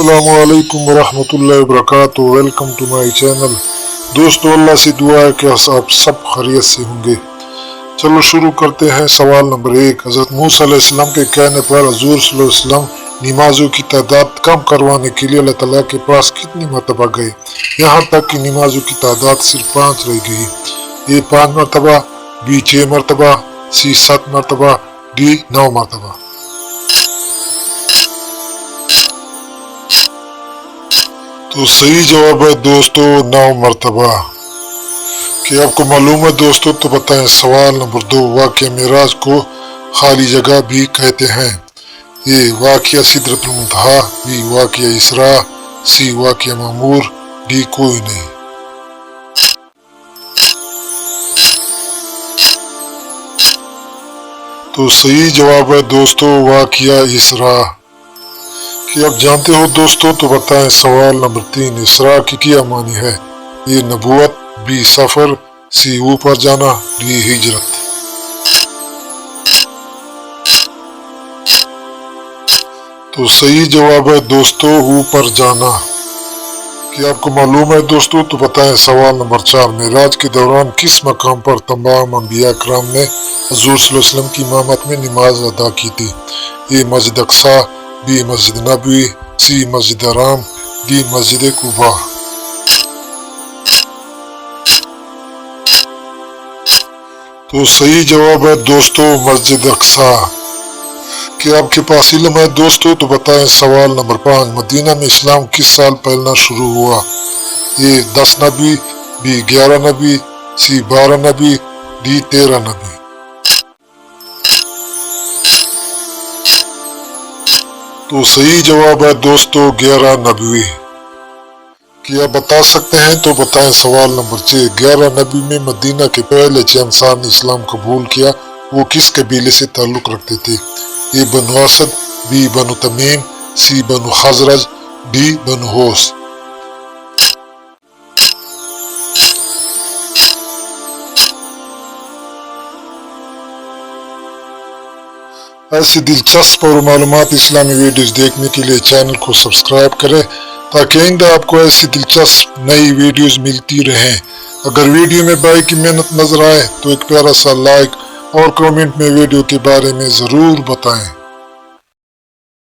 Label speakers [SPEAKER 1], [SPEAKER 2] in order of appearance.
[SPEAKER 1] अस्सलामु अलैकुम वरहमतुल्लाहि वबरकातुहू। Welcome to my channel. दोस्तों, अल्लाह से दुआ है कि आप सब खैरियत से होंगे। चलो शुरू करते हैं। सवाल नंबर 1। हज़रत मूसा अलैहिस्सलाम के कहने पर हुज़ूर सल्लल्लाहु अलैहि वसल्लम नमाजों की तादाद कम करवाने के लिए अल्लाह ताला के पास कितनी मरतबा गए? यहाँ तक कि नमाजों की तादाद सिर्फ 5 रह गई। ए 5 मरतबा, बी 6 मरतबा, सी 7 मरतबा, डी 9 मरतबा। तो सही जवाब है दोस्तों 9 मरतबा। कि आपको मालूम है दोस्तों? तो बताएं। सवाल नंबर 2। वाक़या मेराज को खाली जगह भी कहते हैं। ए वाक़या सिदरतुल मुंतहा, बी वाक़या इसरा, सी वाक़या मामूर, डी कोई नहीं। तो सही जवाब है दोस्तों वाक़या इसरा। कि आप जानते हो दोस्तों? तो बताएं। सवाल नंबर 3। इसरा की क्या मानी है? ये नबूवत, बी सफर, सी ऊपर जाना, डी हिजरत। तो सही जवाब है दोस्तों ऊपर जाना। कि आपको मालूम है दोस्तों? तो बताएं। सवाल नंबर 4। मेराज के दौरान किस मकाम पर तमाम अंबिया कराम ने हुज़ूर सल्लल्लाहु अलैहि वसल्लम की इमामत में नमाज अदा की थी? ए मस्जिद अक्सा, बी मस्जिद नबवी, सी मस्जिद हराम, डी मस्जिद कुबा। तो सही जवाब है दोस्तों मस्जिद अक्सा। कि आपके पास इल्म है दोस्तों? तो बताएं। सवाल नंबर 5। मदीना में इस्लाम किस साल फैलना शुरू हुआ? ये 10 नबी, बी 11 नबी, सी 12 नबी, डी 13 नबी। तो सही जवाब है दोस्तों 11 नबी। कि आप बता सकते हैं? तो बताएं। सवाल नंबर 6। 11 नबी में मदीना के पहले 6 अंसार ने इस्लाम कबूल किया। वो किस कबीले से ताल्लुक रखते थे? ए बनु असद, बी बनु तमीम, सी बनु खजरज, डी बनु होस। ऐसी दिलचस्प और मालूमात इस्लामी वीडियोस देखने के लिए चैनल को सब्सक्राइब करें ताकि आइंदा आपको ऐसी दिलचस्प नई वीडियोस मिलती रहें। अगर वीडियो में भाई की मेहनत नजर आए तो एक प्यारा सा लाइक और कमेंट में वीडियो के बारे में ज़रूर बताएं।